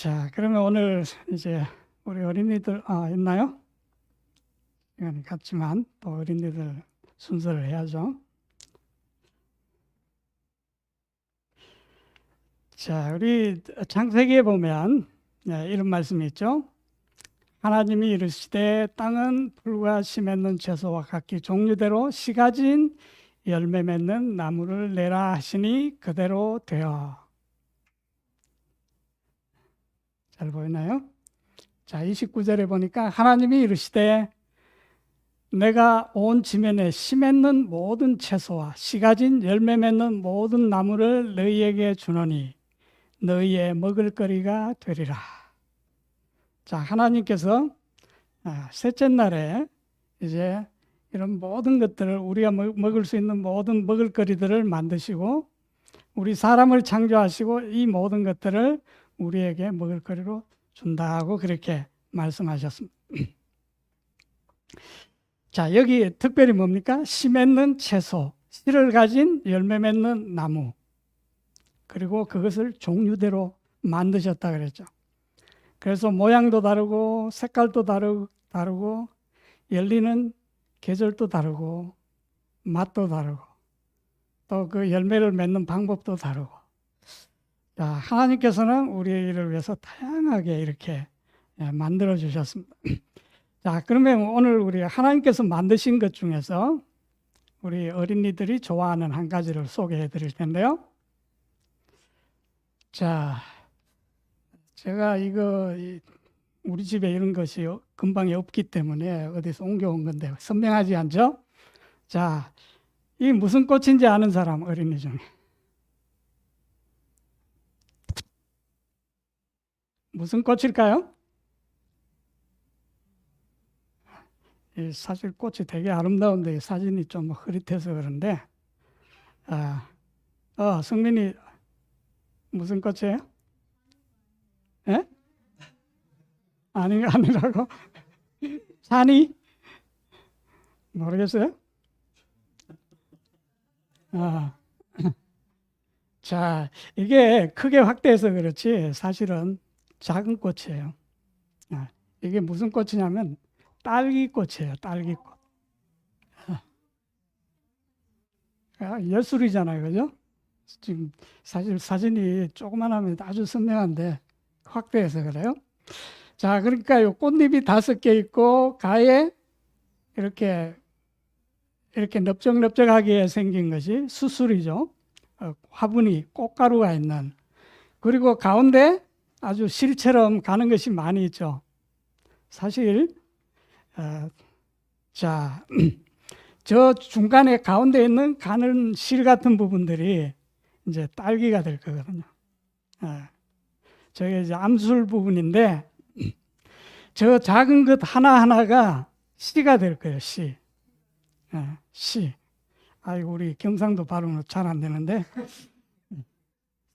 자, 그러면 오늘 이제 우리 어린이들 있나요? 시간이 같지만 또 어린이들 순서를 해야죠. 자, 우리 창세기에 보면 이런 말씀이 있죠. 하나님이 이르시되 땅은 풀과 씨 맺는 채소와 각기 종류대로 씨 가진 열매 맺는 나무를 내라 하시니 그대로 되어. 잘 보이나요? 자, 29절에 보니까 하나님이 이르시되 내가 온 지면에 씨 맺는 모든 채소와 씨 가진 열매 맺는 모든 나무를 너희에게 주노니 너희의 먹을거리가 되리라. 자, 하나님께서 셋째 날에 이제 이런 모든 것들을 우리가 먹을 수 있는 모든 먹을거리들을 만드시고 우리 사람을 창조하시고 이 모든 것들을 우리에게 먹을거리로 준다고 그렇게 말씀하셨습니다. 자, 여기 특별히 뭡니까? 씨 맺는 채소, 씨를 가진 열매 맺는 나무, 그리고 그것을 종류대로 만드셨다 그랬죠. 그래서 모양도 다르고 색깔도 다르고 열리는 계절도 다르고 맛도 다르고 또 그 열매를 맺는 방법도 다르고. 자, 하나님께서는 우리를 위해서 다양하게 이렇게 만들어 주셨습니다. 자, 그러면 오늘 우리 하나님께서 만드신 것 중에서 우리 어린이들이 좋아하는 한 가지를 소개해 드릴 텐데요. 자, 제가 우리 집에 이런 것이 근방에 없기 때문에 어디서 옮겨온 건데 선명하지 않죠? 자, 이 무슨 꽃인지 아는 사람 어린이 중에? 무슨 꽃일까요? 사실 꽃이 되게 아름다운데 사진이 좀 흐릿해서 그런데 성민이 무슨 꽃이에요? 예? 아니라고? 산이? 모르겠어요? 자, 이게 크게 확대해서 그렇지 사실은 작은 꽃이에요. 이게 무슨 꽃이냐면 딸기꽃이에요. 딸기꽃. 예술이잖아요, 그죠? 지금 사실 사진이 조그만하면 아주 선명한데 확대해서 그래요. 자, 그러니까 요 꽃잎이 5개 있고 가에 이렇게 넓적넓적하게 생긴 것이 수술이죠. 화분이 꽃가루가 있는. 그리고 가운데 아주 실처럼 가는 것이 많이 있죠. 사실 자, 저 중간에 가운데 있는 가는 실 같은 부분들이 이제 딸기가 될 거거든요. 저게 이제 암술 부분인데 저 작은 것 하나하나가 씨가 될 거예요. 씨. 씨. 아이고, 우리 경상도 발음은 잘 안 되는데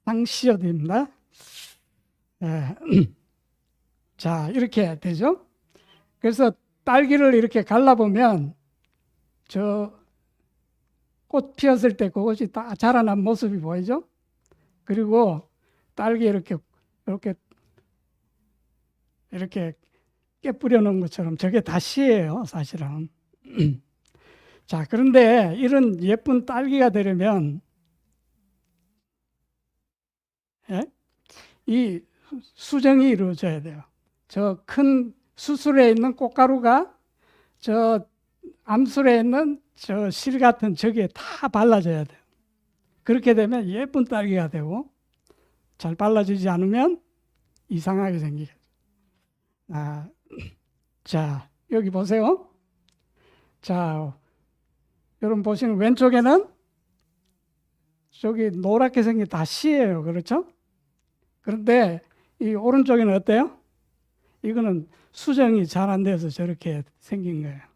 상씨어입니다. 자, 이렇게 되죠. 그래서 딸기를 이렇게 갈라보면 저 꽃 피었을 때 그것이 다 자라난 모습이 보이죠. 그리고 딸기 이렇게 깨뿌려 놓은 것처럼 저게 다 씨예요, 사실은. 자, 그런데 이런 예쁜 딸기가 되려면 이 수정이 이루어져야 돼요. 저 큰 수술에 있는 꽃가루가 저 암술에 있는 저 실 같은 저기에 다 발라져야 돼요. 그렇게 되면 예쁜 딸기가 되고 잘 발라지지 않으면 이상하게 생기죠. 자, 여기 보세요. 자, 여러분 보시는 왼쪽에는 저기 노랗게 생긴 다 씨예요. 그렇죠? 그런데 이 오른쪽에는 어때요? 이거는 수정이 잘 안 돼서 저렇게 생긴 거예요.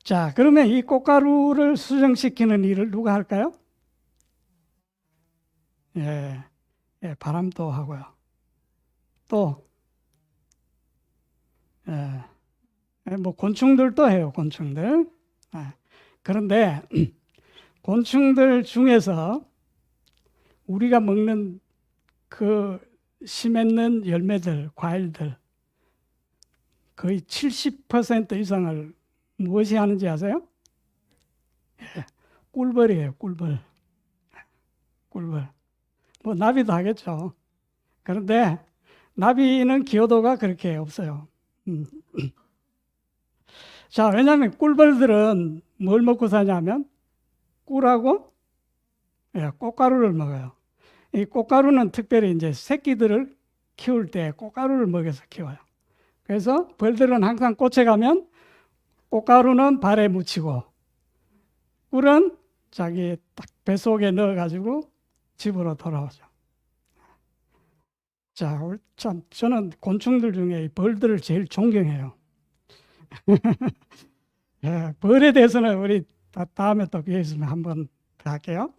자, 그러면 이 꽃가루를 수정시키는 일을 누가 할까요? 바람도 하고요. 또, 뭐 곤충들도 해요, 곤충들. 그런데 곤충들 중에서 우리가 먹는 그 씨 맺는 열매들, 과일들 거의 70% 이상을 무엇이 하는지 아세요? 예, 꿀벌이에요, 꿀벌. 꿀벌. 뭐 나비도 하겠죠. 그런데 나비는 기여도가 그렇게 없어요. 자, 왜냐하면 꿀벌들은 뭘 먹고 사냐면 꿀하고 꽃가루를 먹어요. 이 꽃가루는 특별히 이제 새끼들을 키울 때 꽃가루를 먹여서 키워요. 그래서 벌들은 항상 꽃에 가면 꽃가루는 발에 묻히고 꿀은 자기 딱 뱃속에 넣어가지고 집으로 돌아오죠. 자, 참 저는 곤충들 중에 이 벌들을 제일 존경해요. 예, 벌에 대해서는 우리 다음에 또 기회 있으면 한번 더 할게요.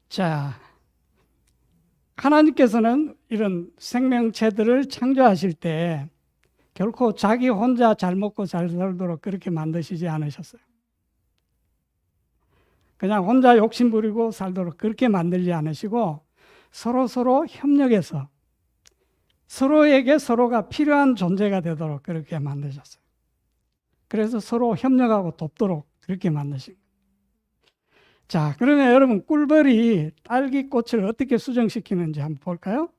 자, 하나님께서는 이런 생명체들을 창조하실 때 결코 자기 혼자 잘 먹고 잘 살도록 그렇게 만드시지 않으셨어요. 그냥 혼자 욕심 부리고 살도록 그렇게 만들지 않으시고 서로 협력해서 서로에게 서로가 필요한 존재가 되도록 그렇게 만드셨어요. 그래서 서로 협력하고 돕도록 그렇게 만드신 거예요. 자, 그러면 여러분 꿀벌이 딸기꽃을 어떻게 수정시키는지 한번 볼까요?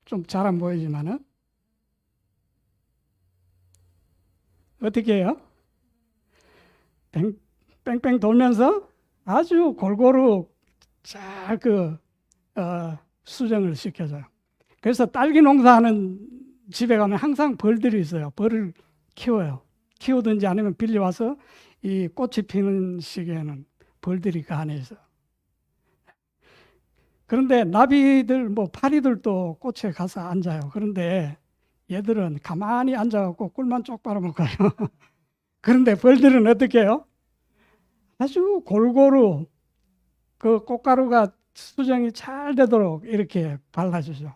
좀 잘 안 보이지만은 어떻게 해요? 뺑뺑 돌면서 아주 골고루 잘 수정을 시켜줘요. 그래서 딸기 농사하는 집에 가면 항상 벌들이 있어요. 벌을 키워요. 키우든지 아니면 빌려와서 이 꽃이 피는 시기에는 벌들이 그 안에 있어요. 그런데 나비들, 뭐 파리들도 꽃에 가서 앉아요. 그런데 얘들은 가만히 앉아갖고 꿀만 쪽 빨아먹어요. 그런데 벌들은 어떻게 해요? 아주 골고루 그 꽃가루가 수정이 잘 되도록 이렇게 발라주죠.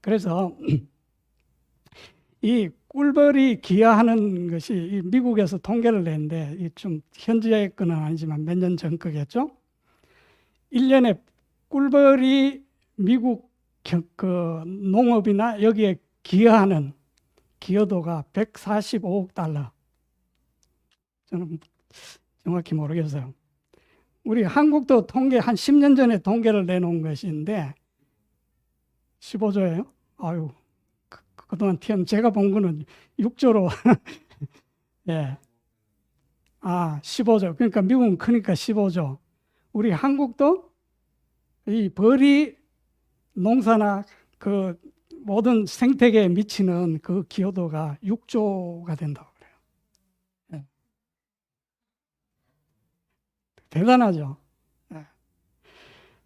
그래서 이 꿀벌이 기여하는 것이 미국에서 통계를 냈는데 좀 현재 거는 아니지만 몇 년 전 거겠죠. 1년에 꿀벌이 미국 그 농업이나 여기에 기여하는 기여도가 145억 달러. 저는 정확히 모르겠어요. 우리 한국도 통계 한 10년 전에 통계를 내놓은 것인데 15조예요? 아유, 그동안 제가 본 거는 6조로 예. 15조. 그러니까 미국은 크니까 15조. 우리 한국도 이 벌이 농사나 그 모든 생태계에 미치는 그 기여도가 6조가 된다고 그래요. 예. 대단하죠. 예.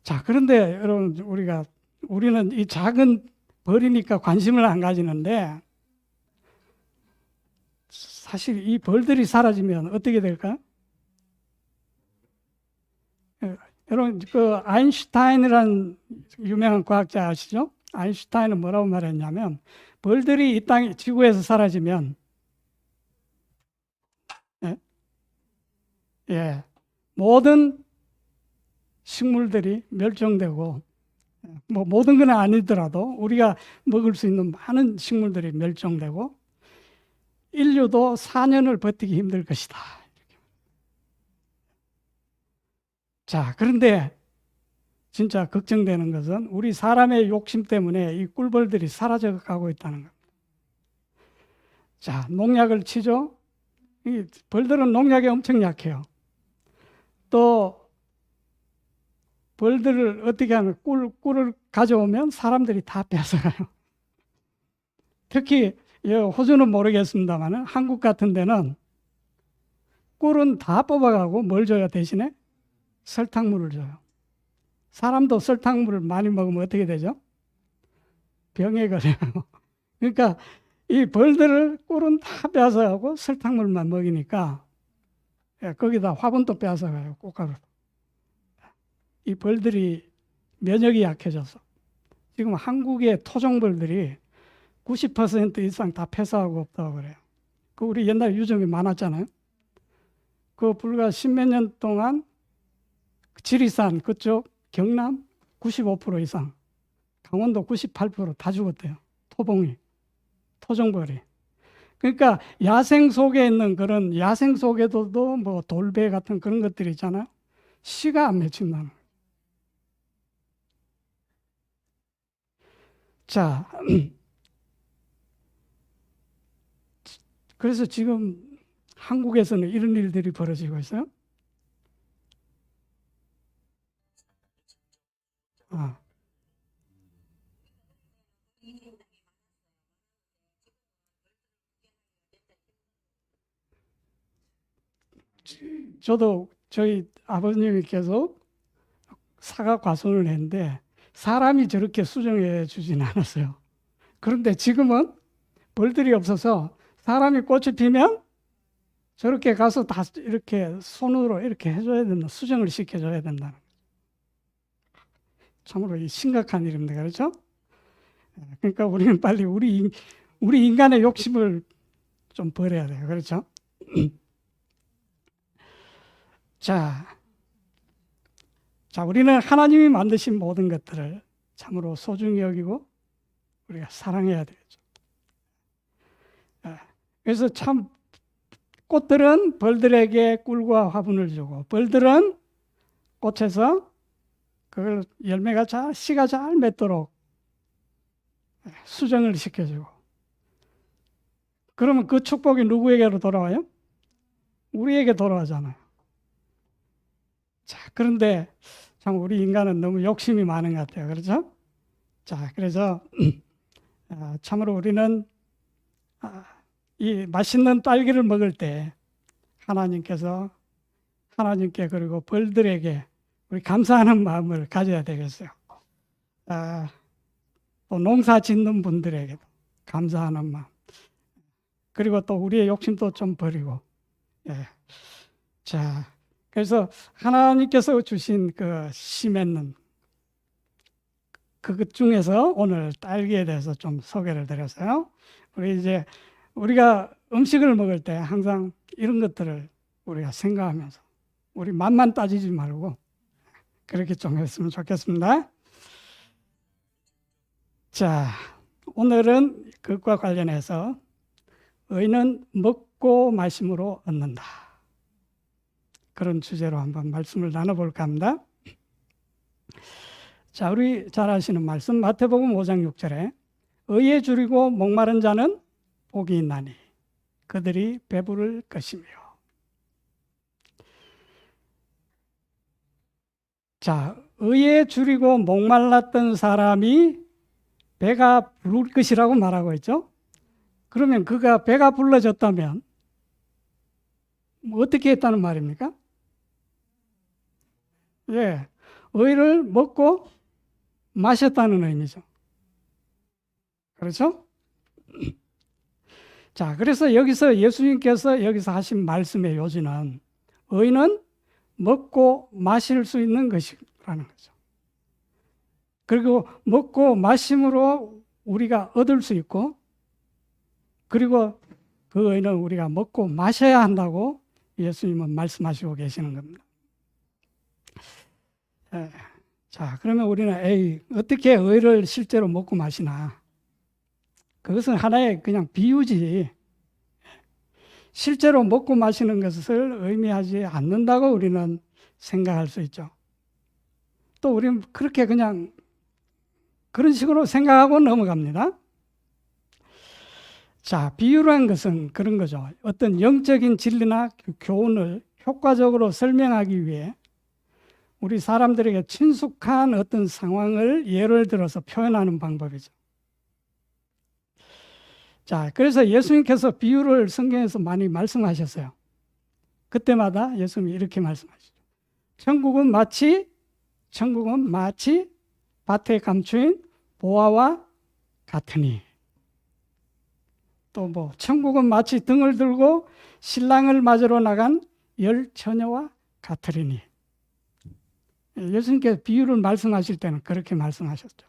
자, 그런데 여러분 우리는 이 작은 벌이니까 관심을 안 가지는데 사실 이 벌들이 사라지면 어떻게 될까요? 여러분 그 아인슈타인이라는 유명한 과학자 아시죠? 아인슈타인은 뭐라고 말했냐면 벌들이 이 땅 지구에서 사라지면 모든 식물들이 멸종되고 뭐 모든 건 아니더라도 우리가 먹을 수 있는 많은 식물들이 멸종되고 인류도 4년을 버티기 힘들 것이다. 자, 그런데 진짜 걱정되는 것은 우리 사람의 욕심 때문에 이 꿀벌들이 사라져 가고 있다는 겁니다. 자, 농약을 치죠. 이 벌들은 농약에 엄청 약해요. 또 벌들을 어떻게 하면 꿀을 가져오면 사람들이 다 뺏어가요. 특히 호주는 모르겠습니다만 한국 같은 데는 꿀은 다 뽑아가고 뭘 줘요? 대신에 설탕물을 줘요. 사람도 설탕물을 많이 먹으면 어떻게 되죠? 병에 걸려요. 그러니까 이 벌들을 꿀은 다 빼앗아가고 설탕물만 먹이니까 거기다 화분도 빼앗아가요. 꽃가루. 이 벌들이 면역이 약해져서 지금 한국의 토종벌들이 90% 이상 다 폐사하고 없다고 그래요. 그 우리 옛날 유적이 많았잖아요. 그 불과 십몇 년 동안 지리산 그쪽 경남 95% 이상, 강원도 98%다 죽었대요. 토봉이, 토종벌이. 그러니까 야생 속에 있는 그런 야생 속에도 뭐 돌배 같은 그런 것들이 있잖아요. 씨가 안 맺힌다는 거예요. 자, 그래서 지금 한국에서는 이런 일들이 벌어지고 있어요. 아, 저도 저희 아버님이 계속 사과 과수원을 했는데 사람이 저렇게 수정해 주진 않았어요. 그런데 지금은 벌들이 없어서 사람이 꽃이 피면 저렇게 가서 다 이렇게 손으로 이렇게 해줘야 된다. 수정을 시켜줘야 된다는. 참으로 심각한 일입니다. 그렇죠? 그러니까 우리는 빨리 우리 인간의 욕심을 좀 버려야 돼요. 그렇죠? 자, 우리는 하나님이 만드신 모든 것들을 참으로 소중히 여기고 우리가 사랑해야 되겠죠. 그래서 참 꽃들은 벌들에게 꿀과 화분을 주고 벌들은 꽃에서 그걸 열매가 씨가 잘 맺도록 수정을 시켜주고, 그러면 그 축복이 누구에게로 돌아와요? 우리에게 돌아오잖아요. 자, 그런데 참 우리 인간은 너무 욕심이 많은 것 같아요. 그렇죠? 자, 그래서 참으로 우리는 이 맛있는 딸기를 먹을 때 하나님께 그리고 벌들에게 우리 감사하는 마음을 가져야 되겠어요. 또 농사 짓는 분들에게도 감사하는 마음. 그리고 또 우리의 욕심도 좀 버리고. 예. 자, 그래서 하나님께서 주신 그 씨 맺는 그것 중에서 오늘 딸기에 대해서 좀 소개를 드렸어요. 우리가 음식을 먹을 때 항상 이런 것들을 우리가 생각하면서 우리 맛만 따지지 말고 그렇게 좀 했으면 좋겠습니다. 자, 오늘은 그것과 관련해서 의는 먹고 마심으로 얻는다. 그런 주제로 한번 말씀을 나눠볼까 합니다. 자, 우리 잘 아시는 말씀 마태복음 5장 6절에 의에 줄이고 목마른 자는 복이 있나니 그들이 배부를 것이며. 자, 의에 줄이고 목말랐던 사람이 배가 부를 것이라고 말하고 있죠. 그러면 그가 배가 불러졌다면 어떻게 했다는 말입니까? 예, 의를 먹고 마셨다는 의미죠. 그렇죠? 자, 그래서 예수님께서 여기서 하신 말씀의 요지는 의는 먹고 마실 수 있는 것이라는 거죠. 그리고 먹고 마심으로 우리가 얻을 수 있고, 그리고 그 의는 우리가 먹고 마셔야 한다고 예수님은 말씀하시고 계시는 겁니다. 자, 그러면 우리는 어떻게 의를 실제로 먹고 마시나? 그것은 하나의 그냥 비유지. 실제로 먹고 마시는 것을 의미하지 않는다고 우리는 생각할 수 있죠. 또 우리는 그렇게 그냥 그런 식으로 생각하고 넘어갑니다. 자, 비유라는 것은 그런 거죠. 어떤 영적인 진리나 교훈을 효과적으로 설명하기 위해 우리 사람들에게 친숙한 어떤 상황을 예를 들어서 표현하는 방법이죠. 자, 그래서 예수님께서 비유를 성경에서 많이 말씀하셨어요. 그때마다 예수님이 이렇게 말씀하시죠. 천국은 마치 밭에 감추인 보화와 같으니. 또 천국은 마치 등을 들고 신랑을 맞으러 나간 열 처녀와 같으리니. 예수님께서 비유를 말씀하실 때는 그렇게 말씀하셨죠.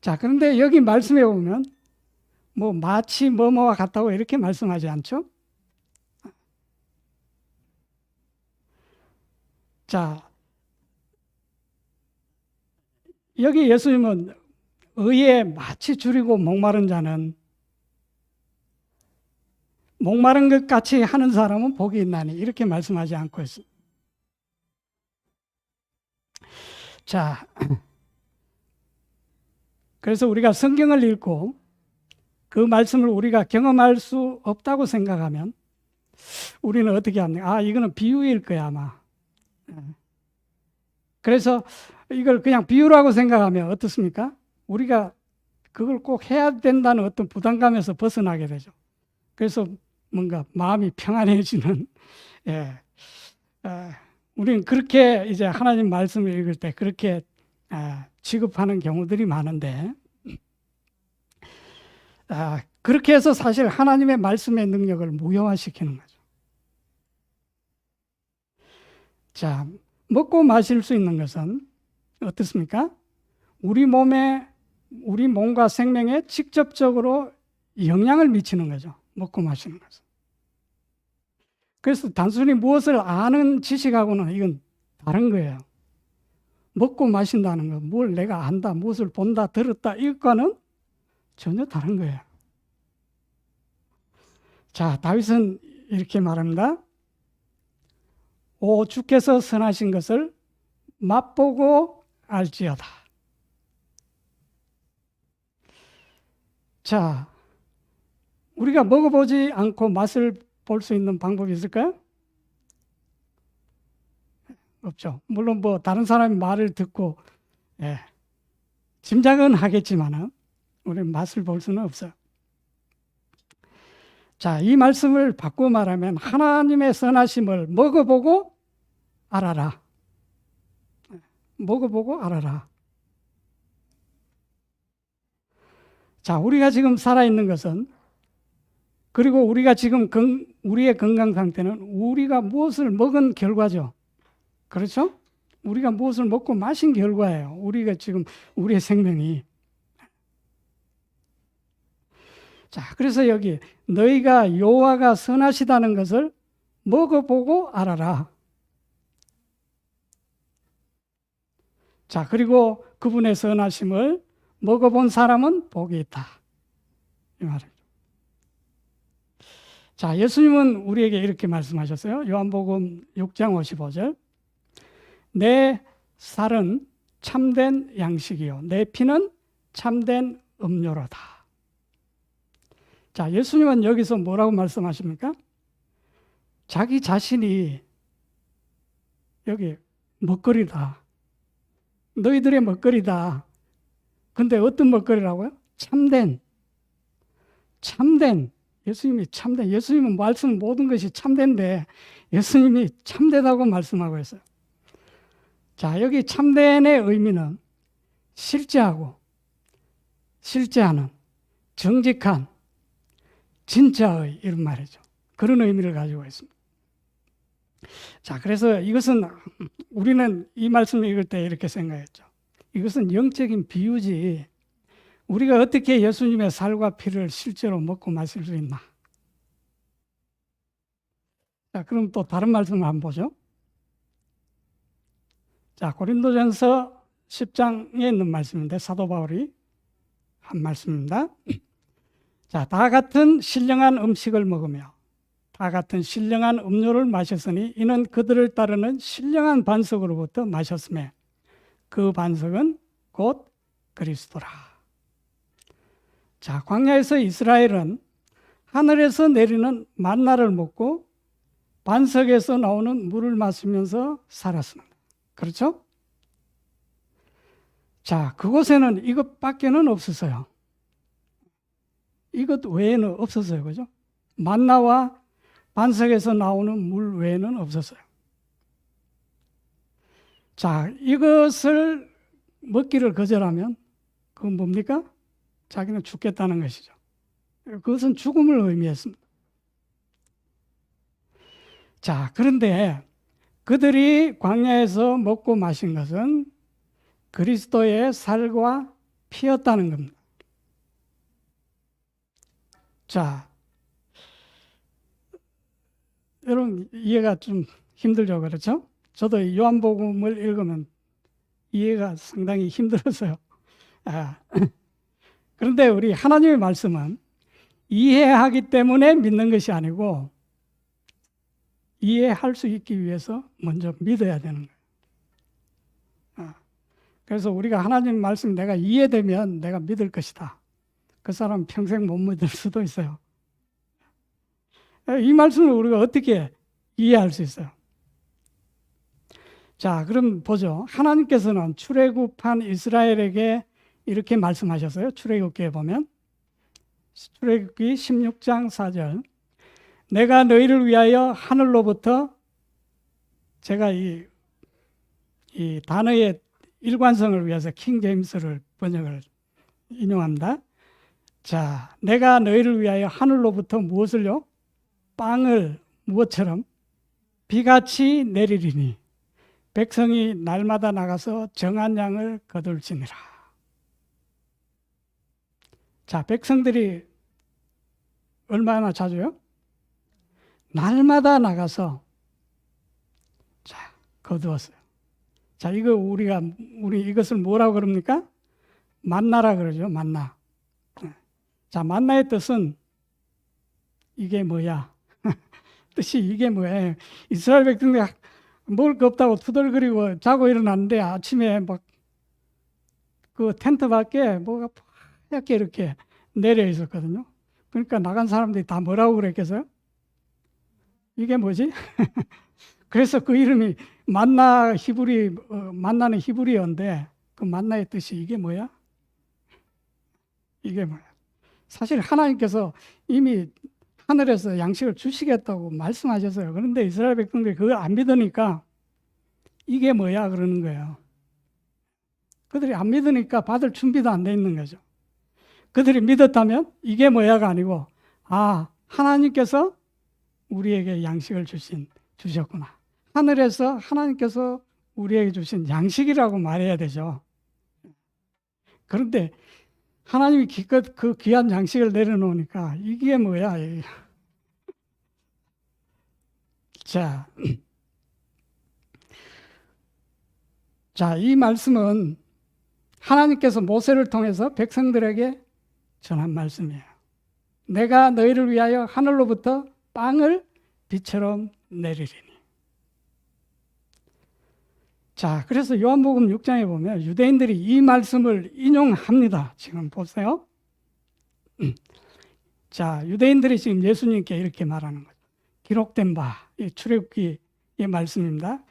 자, 그런데 여기 말씀해 보면 뭐 마치 뭐뭐와 같다고 이렇게 말씀하지 않죠? 자, 여기 예수님은 의에 마치 줄이고 목마른 자는 목마른 것 같이 하는 사람은 복이 있나니 이렇게 말씀하지 않고 있습니다. 자, 그래서 우리가 성경을 읽고 그 말씀을 우리가 경험할 수 없다고 생각하면 우리는 어떻게 합니까? 아, 이거는 비유일 거야, 아마. 그래서 이걸 그냥 비유라고 생각하면 어떻습니까? 우리가 그걸 꼭 해야 된다는 어떤 부담감에서 벗어나게 되죠. 그래서 뭔가 마음이 평안해지는, 예. 우리는 그렇게 이제 하나님 말씀을 읽을 때 그렇게 취급하는 경우들이 많은데, 그렇게 해서 사실 하나님의 말씀의 능력을 무효화시키는 거죠. 자, 먹고 마실 수 있는 것은 어떻습니까? 우리 몸과 생명에 직접적으로 영향을 미치는 거죠. 먹고 마시는 것은. 그래서 단순히 무엇을 아는 지식하고는 이건 다른 거예요. 먹고 마신다는 거, 뭘 내가 안다, 무엇을 본다, 들었다, 이것과는 전혀 다른 거예요. 자, 다윗은 이렇게 말합니다. 오, 주께서 선하신 것을 맛보고 알지어다. 자, 우리가 먹어보지 않고 맛을 볼 수 있는 방법이 있을까요? 없죠. 물론 뭐 다른 사람의 말을 듣고 짐작은 하겠지만 우리는 맛을 볼 수는 없어요. 자, 이 말씀을 바꾸어 말하면 하나님의 선하심을 먹어보고 알아라. 먹어보고 알아라. 자, 우리가 지금 살아있는 것은, 그리고 우리가 지금 우리의 건강 상태는 우리가 무엇을 먹은 결과죠. 그렇죠? 우리가 무엇을 먹고 마신 결과예요. 우리가 지금 우리의 생명이. 자, 그래서 여기 너희가 여호와가 선하시다는 것을 먹어보고 알아라. 자, 그리고 그분의 선하심을 먹어본 사람은 복이 있다. 이 말입니다. 자, 예수님은 우리에게 이렇게 말씀하셨어요. 요한복음 6장 55절. 내 살은 참된 양식이요, 내 피는 참된 음료로다. 자, 예수님은 여기서 뭐라고 말씀하십니까? 자기 자신이 여기 먹거리다. 너희들의 먹거리다. 근데 어떤 먹거리라고요? 참된. 예수님이 참된. 예수님은 말씀 모든 것이 참된데 예수님이 참되다고 말씀하고 있어요. 자, 여기 참된의 의미는 실제하고 실제하는, 정직한, 진짜의 이런 말이죠. 그런 의미를 가지고 있습니다. 자, 그래서 이것은 우리는 이 말씀을 읽을 때 이렇게 생각했죠. 이것은 영적인 비유지 우리가 어떻게 예수님의 살과 피를 실제로 먹고 마실 수 있나? 자, 그럼 또 다른 말씀을 한번 보죠. 자, 고린도전서 10장에 있는 말씀인데 사도 바울이 한 말씀입니다. 자, 다 같은 신령한 음식을 먹으며 다 같은 신령한 음료를 마셨으니 이는 그들을 따르는 신령한 반석으로부터 마셨음에 그 반석은 곧 그리스도라. 자, 광야에서 이스라엘은 하늘에서 내리는 만나를 먹고 반석에서 나오는 물을 마시면서 살았습니다. 그렇죠? 자, 그곳에는 이것밖에는 없었어요. 이것 외에는 없었어요. 그죠? 만나와 반석에서 나오는 물 외에는 없었어요. 자, 이것을 먹기를 거절하면 그건 뭡니까? 자기는 죽겠다는 것이죠. 그것은 죽음을 의미했습니다. 자, 그런데 그들이 광야에서 먹고 마신 것은 그리스도의 살과 피였다는 겁니다. 자, 여러분 이해가 좀 힘들죠, 그렇죠? 저도 요한복음을 읽으면 이해가 상당히 힘들었어요. 아, 그런데 우리 하나님의 말씀은 이해하기 때문에 믿는 것이 아니고 이해할 수 있기 위해서 먼저 믿어야 되는 거예요. 그래서 우리가 하나님 말씀 내가 이해되면 내가 믿을 것이다. 그 사람 평생 못 믿을 수도 있어요. 이 말씀을 우리가 어떻게 이해할 수 있어요? 자, 그럼 보죠. 하나님께서는 출애굽한 이스라엘에게 이렇게 말씀하셨어요. 출애굽기에 보면 출애굽기 16장 4절 내가 너희를 위하여 하늘로부터 제가 이 단어의 일관성을 위해서 킹 제임스를 번역을 인용합니다. 자, 내가 너희를 위하여 하늘로부터 무엇을요? 빵을 무엇처럼 비같이 내리리니 백성이 날마다 나가서 정한 양을 거둘지니라. 자, 백성들이 얼마나 자주요? 날마다 나가서 자, 거두었어요. 자, 우리 이것을 뭐라고 그럽니까? 만나라 그러죠, 만나. 자, 만나의 뜻은 이게 뭐야? 뜻이 이게 뭐야? 이스라엘 백성들이 먹을 거 없다고 투덜거리고 자고 일어났는데 아침에 막 그 텐트 밖에 뭐가 하얗게 이렇게 내려 있었거든요. 그러니까 나간 사람들이 다 뭐라고 그랬겠어요? 이게 뭐지? 그래서 그 이름이 만나는 히브리어인데 그 만나의 뜻이 이게 뭐야? 이게 뭐야? 사실 하나님께서 이미 하늘에서 양식을 주시겠다고 말씀하셨어요. 그런데 이스라엘 백성들이 그걸 안 믿으니까 이게 뭐야 그러는 거예요. 그들이 안 믿으니까 받을 준비도 안 돼 있는 거죠. 그들이 믿었다면 이게 뭐야가 아니고 하나님께서 우리에게 양식을 주셨구나. 하늘에서 하나님께서 우리에게 주신 양식이라고 말해야 되죠. 그런데 하나님이 기껏 그 귀한 양식을 내려놓으니까 이게 뭐야? 자, 이 말씀은 하나님께서 모세를 통해서 백성들에게 전한 말씀이에요. 내가 너희를 위하여 하늘로부터 빵을 비처럼 내리리니. 자, 그래서 요한복음 6장에 보면 유대인들이 이 말씀을 인용합니다. 지금 보세요. 자, 유대인들이 지금 예수님께 이렇게 말하는 거죠. 기록된 바, 이 출애굽기의 말씀입니다.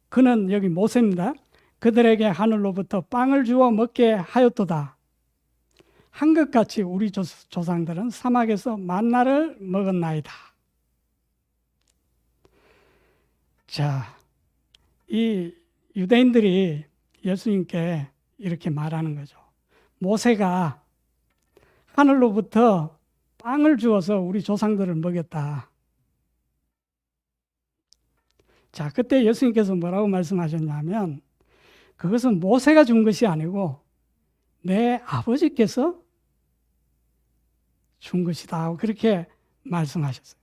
그는 여기 모세입니다. 그들에게 하늘로부터 빵을 주어 먹게 하였도다. 한것같이 우리 조상들은 사막에서 만나를 먹었나이다. 자, 이 유대인들이 예수님께 이렇게 말하는 거죠. 모세가 하늘로부터 빵을 주어서 우리 조상들을 먹였다. 자, 그때 예수님께서 뭐라고 말씀하셨냐면 그것은 모세가 준 것이 아니고 내 아버지께서 준 것이다. 그렇게 말씀하셨어요.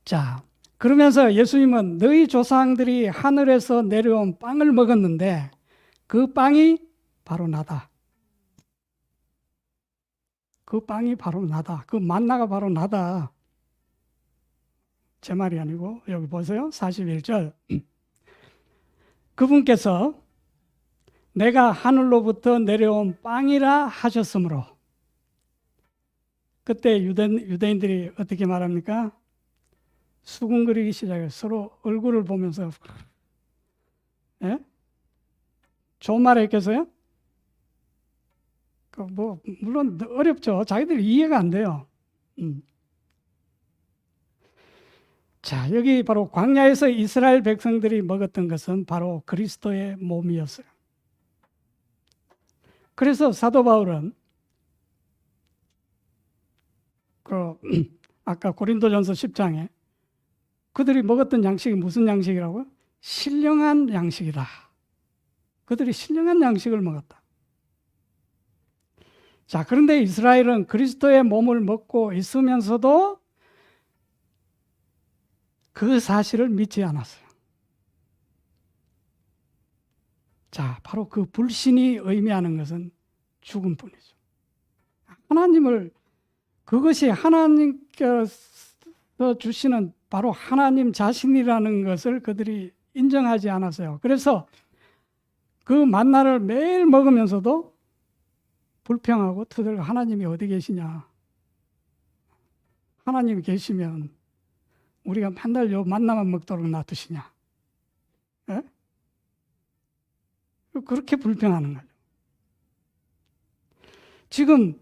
자, 그러면서 예수님은 너희 조상들이 하늘에서 내려온 빵을 먹었는데 그 빵이 바로 나다. 그 빵이 바로 나다. 그 만나가 바로 나다. 제 말이 아니고 여기 보세요. 41절. 그분께서 내가 하늘로부터 내려온 빵이라 하셨으므로 그때 유대인들이 어떻게 말합니까? 수군거리기 시작해요. 서로 얼굴을 보면서 좋은 말 했겠어요? 물론 어렵죠. 자기들이 이해가 안 돼요. 자, 여기 바로 광야에서 이스라엘 백성들이 먹었던 것은 바로 그리스도의 몸이었어요. 그래서 사도 바울은 아까 고린도전서 10장에 그들이 먹었던 양식이 무슨 양식이라고요? 신령한 양식이다. 그들이 신령한 양식을 먹었다. 자, 그런데 이스라엘은 그리스도의 몸을 먹고 있으면서도 그 사실을 믿지 않았어요. 자, 바로 그 불신이 의미하는 것은 죽음뿐이죠. 하나님을, 그것이 하나님께서 주시는 바로 하나님 자신이라는 것을 그들이 인정하지 않았어요. 그래서 그 만나를 매일 먹으면서도 불평하고 터들고, 하나님이 어디 계시냐? 하나님이 계시면 우리가 맨날 요 만나만 먹도록 놔두시냐? 예? 그렇게 불평하는 거죠. 지금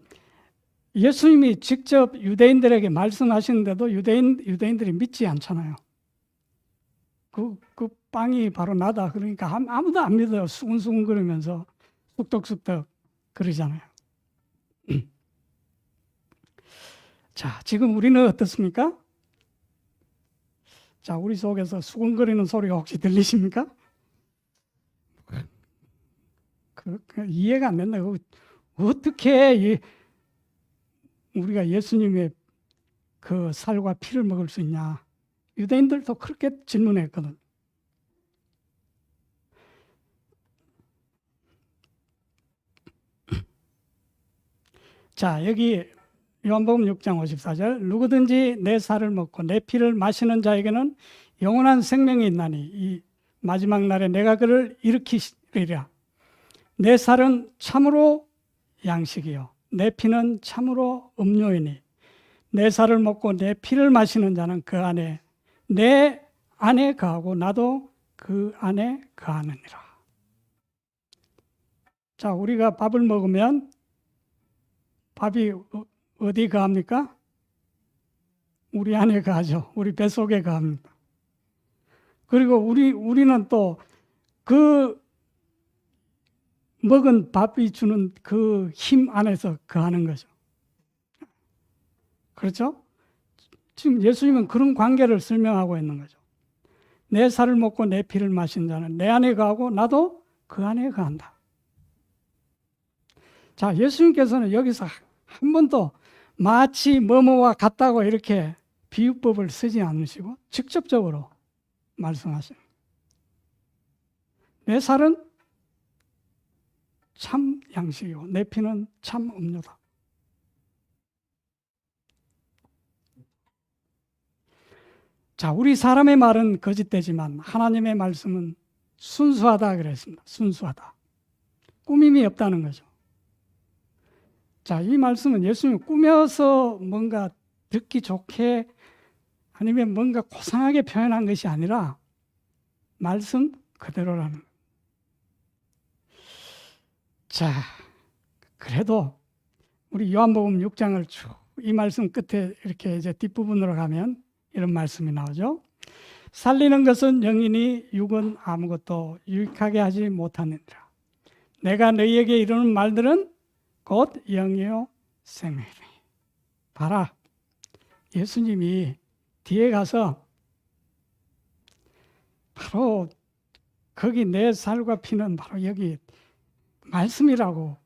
예수님이 직접 유대인들에게 말씀하시는데도 유대인들이 믿지 않잖아요. 그 빵이 바로 나다. 그러니까 아무도 안 믿어요. 수근수근 거리면서 쑥덕쑥덕 그러잖아요. 자, 지금 우리는 어떻습니까? 자, 우리 속에서 수근거리는 소리가 혹시 들리십니까? 이해가 안 된다. 어떻게 우리가 예수님의 그 살과 피를 먹을 수 있냐? 유대인들도 그렇게 질문했거든. 자, 여기 요한복음 6장 54절, 누구든지 내 살을 먹고 내 피를 마시는 자에게는 영원한 생명이 있나니 이 마지막 날에 내가 그를 일으키리라. 내 살은 참으로 양식이요 내 피는 참으로 음료이니 내 살을 먹고 내 피를 마시는 자는 그 안에, 내 안에 거하고 나도 그 안에 거하느니라. 자, 우리가 밥을 먹으면 밥이 어디 거합니까? 우리 안에 거하죠. 우리 뱃속에 거합니다. 그리고 우리는 또 그 먹은 밥이 주는 그 힘 안에서 거하는 거죠. 그렇죠? 지금 예수님은 그런 관계를 설명하고 있는 거죠. 내 살을 먹고 내 피를 마신 자는 내 안에 거하고 나도 그 안에 거한다. 자, 예수님께서는 여기서 한 번도 마치 뭐뭐와 같다고 이렇게 비유법을 쓰지 않으시고 직접적으로 말씀하셔요. 내 살은 참 양식이고 내 피는 참 음료다. 자, 우리 사람의 말은 거짓되지만 하나님의 말씀은 순수하다 그랬습니다. 순수하다. 꾸밈이 없다는 거죠. 자, 이 말씀은 예수님이 꾸며서 뭔가 듣기 좋게 아니면 뭔가 고상하게 표현한 것이 아니라 말씀 그대로라는 거예요. 자, 그래도 우리 요한복음 6장을 쭉 이 말씀 끝에 이렇게 이제 뒷부분으로 가면 이런 말씀이 나오죠. 살리는 것은 영이니 육은 아무것도 유익하게 하지 못하느니라. 내가 너희에게 이르는 말들은 곧 영이요 생명이니. 봐라, 예수님이 뒤에 가서 바로 거기 내 살과 피는 바로 여기 말씀이라고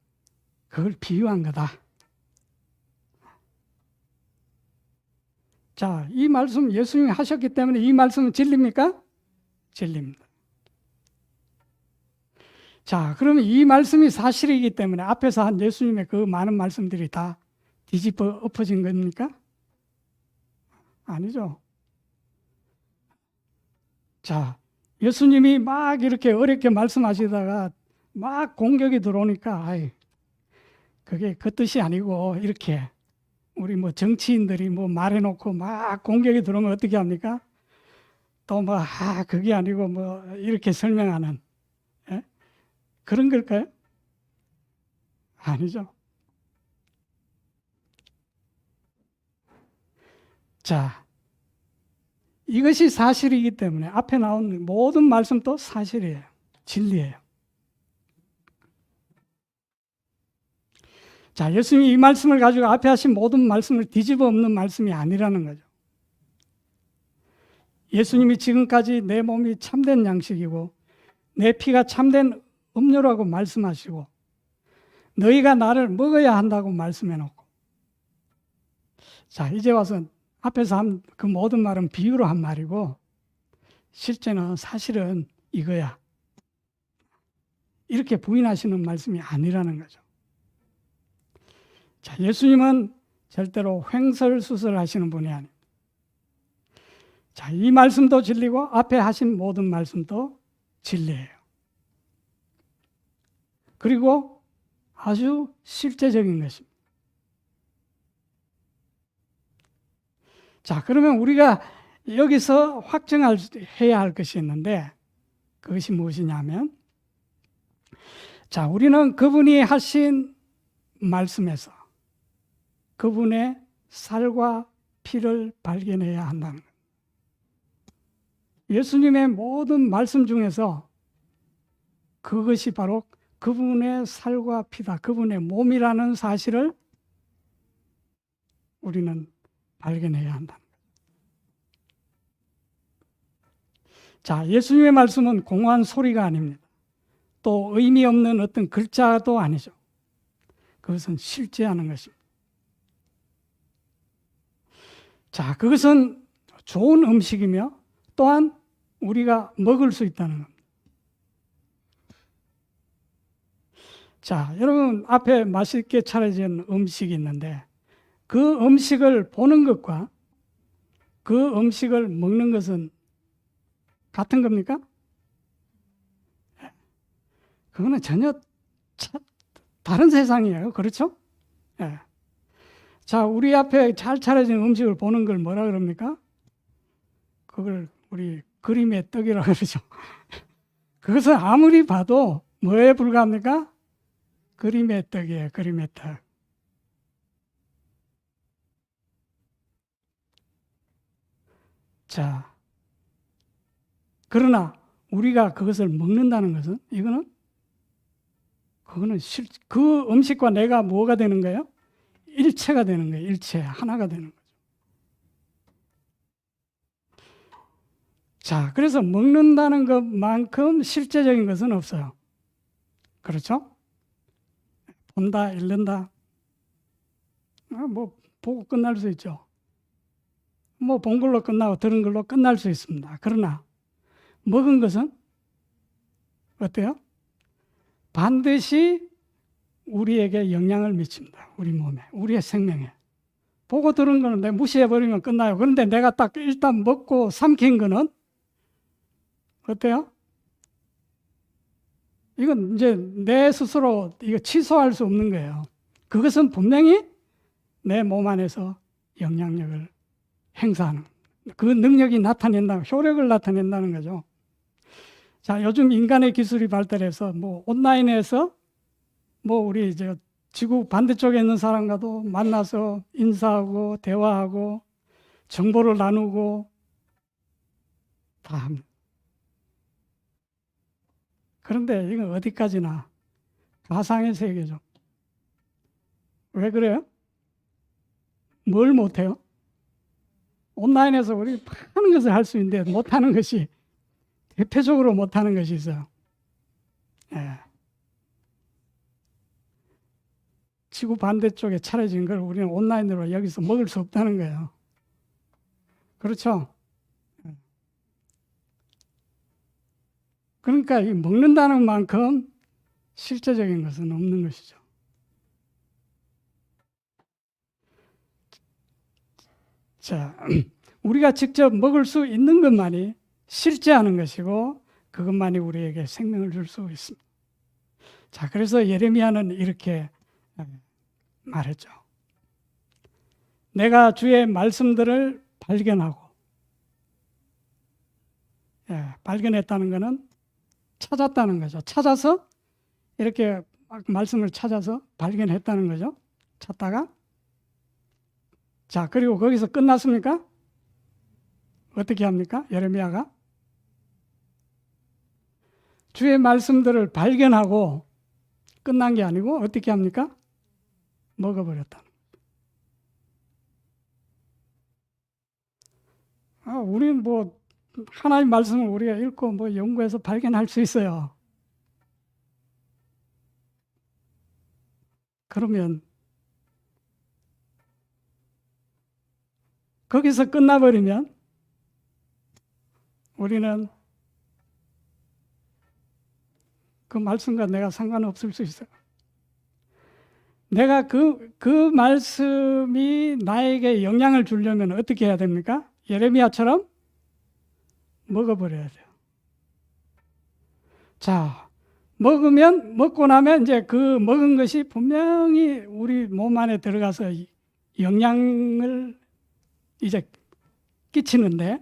그걸 비유한 거다. 자, 이 말씀 예수님이 하셨기 때문에 이 말씀은 진리입니까? 진리입니다. 자, 그러면 이 말씀이 사실이기 때문에 앞에서 한 예수님의 그 많은 말씀들이 다 뒤집어 엎어진 겁니까? 아니죠. 자, 예수님이 막 이렇게 어렵게 말씀하시다가 막 공격이 들어오니까 그게 그 뜻이 아니고 이렇게 우리 뭐 정치인들이 뭐 말해놓고 막 공격이 들어오면 어떻게 합니까? 또 뭐 그게 아니고 뭐 이렇게 설명하는 그런 걸까요? 아니죠. 자, 이것이 사실이기 때문에 앞에 나온 모든 말씀도 사실이에요. 진리예요. 자, 예수님이 이 말씀을 가지고 앞에 하신 모든 말씀을 뒤집어 엎는 말씀이 아니라는 거죠. 예수님이 지금까지 내 몸이 참된 양식이고 내 피가 참된 음료라고 말씀하시고 너희가 나를 먹어야 한다고 말씀해 놓고. 자, 이제 와서 앞에서 한 그 모든 말은 비유로 한 말이고 실제는 사실은 이거야. 이렇게 부인하시는 말씀이 아니라는 거죠. 자, 예수님은 절대로 횡설수설하시는 분이 아닙니다. 자, 이 말씀도 진리고 앞에 하신 모든 말씀도 진리예요. 그리고 아주 실제적인 것입니다. 자, 그러면 우리가 여기서 확정해야 할 것이 있는데 그것이 무엇이냐면, 자, 우리는 그분이 하신 말씀에서 그분의 살과 피를 발견해야 한다는 것. 예수님의 모든 말씀 중에서 그것이 바로 그분의 살과 피다, 그분의 몸이라는 사실을 우리는 발견해야 한다는 거죠. 자, 예수님의 말씀은 공허한 소리가 아닙니다. 또 의미 없는 어떤 글자도 아니죠. 그것은 실제하는 것입니다. 자, 그것은 좋은 음식이며 또한 우리가 먹을 수 있다는 겁니다. 자, 여러분 앞에 맛있게 차려진 음식이 있는데 그 음식을 보는 것과 그 음식을 먹는 것은 같은 겁니까? 그거는 전혀 다른 세상이에요. 그렇죠? 예. 자, 우리 앞에 잘 차려진 음식을 보는 걸 뭐라 그럽니까? 그걸 우리 그림의 떡이라고 그러죠. 그것은 아무리 봐도 뭐에 불과합니까? 그림의 떡이에요. 그림의 떡. 자, 그러나 우리가 그것을 먹는다는 것은 그거는 그 음식과 내가 뭐가 되는 거예요? 일체가 되는 거예요. 일체, 하나가 되는 거죠. 자, 그래서 먹는다는 것만큼 실제적인 것은 없어요. 그렇죠? 본다, 읽는다. 뭐 보고 끝날 수 있죠. 뭐 본 걸로 끝나고 들은 걸로 끝날 수 있습니다. 그러나 먹은 것은 어때요? 반드시 우리에게 영향을 미칩니다. 우리 몸에, 우리의 생명에. 보고 들은 거는 내가 무시해버리면 끝나요. 그런데 내가 딱 일단 먹고 삼킨 거는 어때요? 이건 이제 내 스스로 이거 취소할 수 없는 거예요. 그것은 분명히 내 몸 안에서 영향력을 행사하는, 그 능력이 나타낸다, 효력을 나타낸다는 거죠. 자, 요즘 인간의 기술이 발달해서 뭐 온라인에서 뭐 우리 이제 지구 반대쪽에 있는 사람과도 만나서 인사하고 대화하고 정보를 나누고 다 합니다. 그런데 이건 어디까지나 가상의 세계죠. 왜 그래요? 뭘 못해요? 온라인에서 우리 많은 것을 할 수 있는데 못하는 것이, 대표적으로 못하는 것이 있어요. 예. 지구 반대쪽에 차려진 걸 우리는 온라인으로 여기서 먹을 수 없다는 거예요. 그렇죠? 그러니까 이 먹는다는 만큼 실제적인 것은 없는 것이죠. 자, 우리가 직접 먹을 수 있는 것만이 실제하는 것이고 그것만이 우리에게 생명을 줄 수 있습니다. 자, 그래서 예레미야는 이렇게 말했죠. 내가 주의 말씀들을 발견하고, 발견했다는 것은 찾았다는 거죠. 찾아서 이렇게 말씀을 찾아서 발견했다는 거죠. 찾다가. 자, 그리고 거기서 끝났습니까? 어떻게 합니까? 예레미야가 주의 말씀들을 발견하고 끝난 게 아니고 어떻게 합니까? 먹어버렸다. 우리는 뭐 하나님 말씀을 우리가 읽고 뭐 연구해서 발견할 수 있어요. 그러면 거기서 끝나버리면 우리는 그 말씀과 내가 상관없을 수 있어요. 내가 그 말씀이 나에게 영향을 주려면 어떻게 해야 됩니까? 예레미야처럼 먹어버려야 돼요. 자, 먹고 나면 이제 그 먹은 것이 분명히 우리 몸 안에 들어가서 영향을 이제 끼치는데,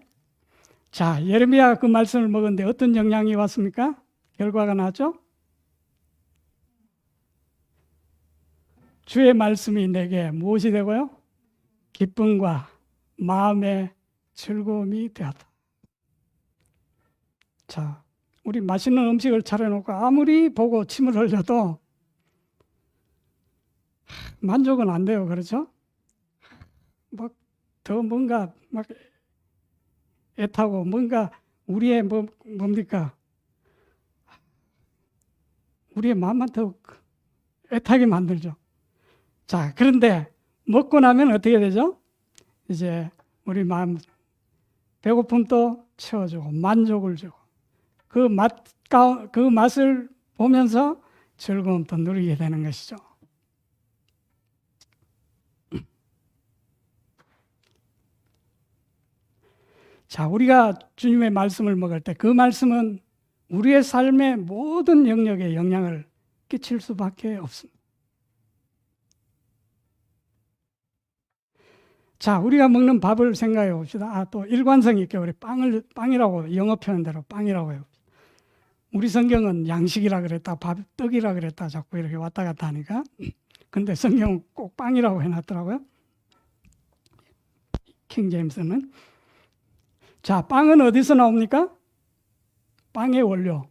자, 예레미야 그 말씀을 먹었는데 어떤 영향이 왔습니까? 결과가 나왔죠? 주의 말씀이 내게 무엇이 되고요? 기쁨과 마음의 즐거움이 되었다. 자, 우리 맛있는 음식을 차려놓고 아무리 보고 침을 흘려도 만족은 안 돼요. 그렇죠? 막 더 뭔가 막 애타고 뭔가 우리의 뭡니까? 우리의 마음만 더 애타게 만들죠. 자, 그런데 먹고 나면 어떻게 되죠? 이제 우리 마음 배고픔도 채워주고 만족을 주고 그 맛을 보면서 즐거움도 누리게 되는 것이죠. 자, 우리가 주님의 말씀을 먹을 때 그 말씀은 우리의 삶의 모든 영역에 영향을 끼칠 수밖에 없습니다. 자, 우리가 먹는 밥을 생각해 봅시다. 또 일관성 있게 우리 빵이라고, 영어 표현대로 빵이라고 해요. 우리 성경은 양식이라 그랬다, 떡이라 그랬다, 자꾸 이렇게 왔다 갔다 하니까. 근데 성경은 꼭 빵이라고 해놨더라고요. 킹제임스는. 자, 빵은 어디서 나옵니까? 빵의 원료,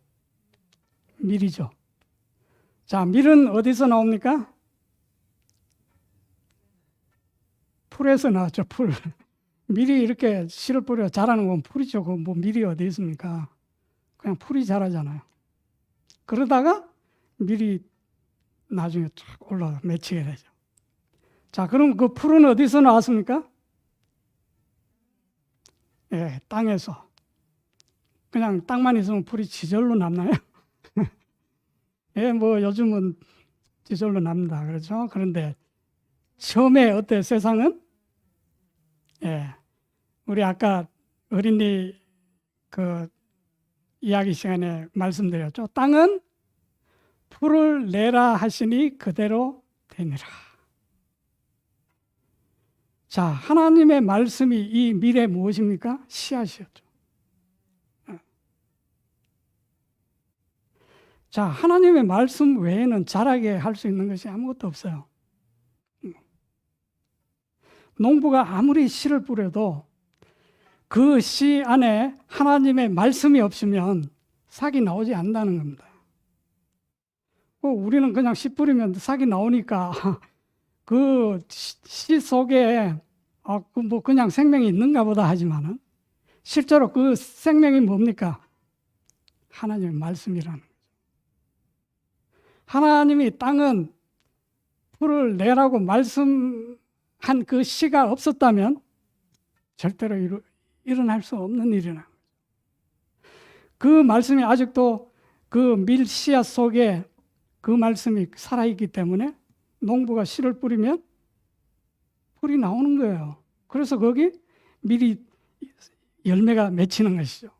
밀이죠. 자, 밀은 어디서 나옵니까? 풀에서 나왔죠, 풀. 밀이 이렇게 씨를 뿌려 자라는 건 풀이죠. 그 뭐 밀이 어디 있습니까? 그냥 풀이 자라잖아요. 그러다가 밀이 나중에 쫙 올라가 맺히게 되죠. 자, 그럼 그 풀은 어디서 나왔습니까? 예, 땅에서. 그냥 땅만 있으면 풀이 지절로 남나요? 예, 뭐 요즘은 지절로 남는다 그렇죠? 그런데 처음에 어때 세상은? 예, 우리 아까 어린이 그 이야기 시간에 말씀드렸죠. 땅은 풀을 내라 하시니 그대로 되니라. 자, 하나님의 말씀이 이 밀에 무엇입니까? 씨앗이었죠. 자, 하나님의 말씀 외에는 자라게 할 수 있는 것이 아무것도 없어요. 농부가 아무리 씨를 뿌려도 그 씨 안에 하나님의 말씀이 없으면 싹이 나오지 않는다는 겁니다. 우리는 그냥 씨 뿌리면 싹이 나오니까 그 씨 속에 뭐 그냥 생명이 있는가 보다 하지만은 실제로 그 생명이 뭡니까? 하나님의 말씀이라는 거죠. 하나님이 땅은 풀을 내라고 말씀한 그 씨가 없었다면 절대로 일어날 수 없는 일이라는 거죠. 그 말씀이 아직도 그 밀 씨앗 속에 그 말씀이 살아있기 때문에 농부가 씨를 뿌리면 풀이 나오는 거예요. 그래서 거기 밀이 열매가 맺히는 것이죠.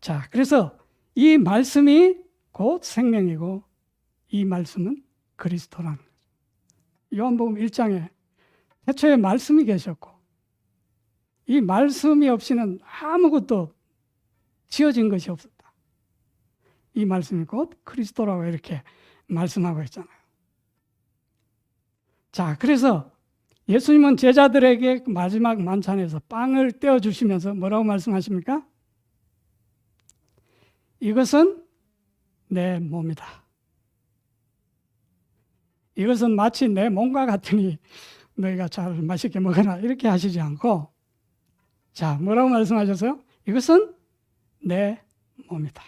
자, 그래서 이 말씀이 곧 생명이고 이 말씀은 그리스도라는 거죠. 요한복음 1장에 태초에 말씀이 계셨고 이 말씀이 없이는 아무것도 지어진 것이 없었다. 이 말씀이 곧 그리스도라고 이렇게 말씀하고 있잖아요. 자, 그래서 예수님은 제자들에게 마지막 만찬에서 빵을 떼어주시면서 뭐라고 말씀하십니까? 이것은 내 몸이다. 이것은 마치 내 몸과 같으니 너희가 잘 맛있게 먹어라 이렇게 하시지 않고, 자, 뭐라고 말씀하셨어요? 이것은 내 몸이다.